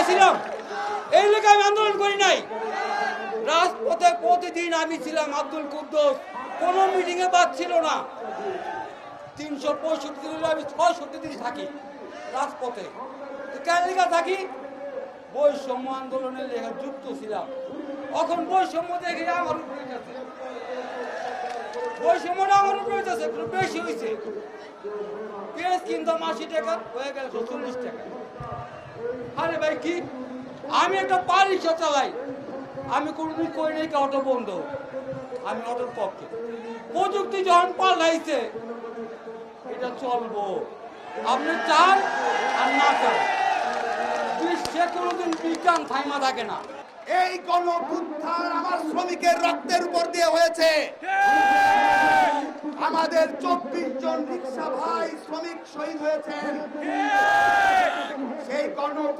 ছিলাম, এই লেগে আমি আন্দোলন করি নাই। রাজপথে প্রতিদিন আমি ছিলাম, আব্দুল কুদ্দুস কোনো মিটিংয়ে বাদ ছিল না। 365 দিন আমি 66 দিন থাকি রাজপথে। কেন লেখা থাকি? বৈষম্য আন্দোলনের লেখা যুক্ত ছিলাম। এখন বৈষম্য দেখে আমার উপরে গেছে, বৈষম্যটা আমার উপরে গেছে, একটু বেশি হয়েছে। পেঁয়াজ কিনতাম 80 টাকা, হয়ে গেল 40 টাকা। আরে ভাই কি, আমি একটা পারিশা চালাই, আমি কোনোদিন করি নাই অটো বন্ধ, আমি অটোর পক্ষে। প্রযুক্তি যখন পাল্টাইছে এটা চলবো, আপনি চান আর না চান, বিশ্বে কোনোদিন বিজ্ঞান থাইমা থাকে না। এই গণঅভ্যুত্থান আমার শ্রমিকের রক্তের উপর দিয়ে হয়েছে। আমাদের 24 জন রিকশা ভাই শ্রমিক শহীদ হয়েছেন। সেই গণ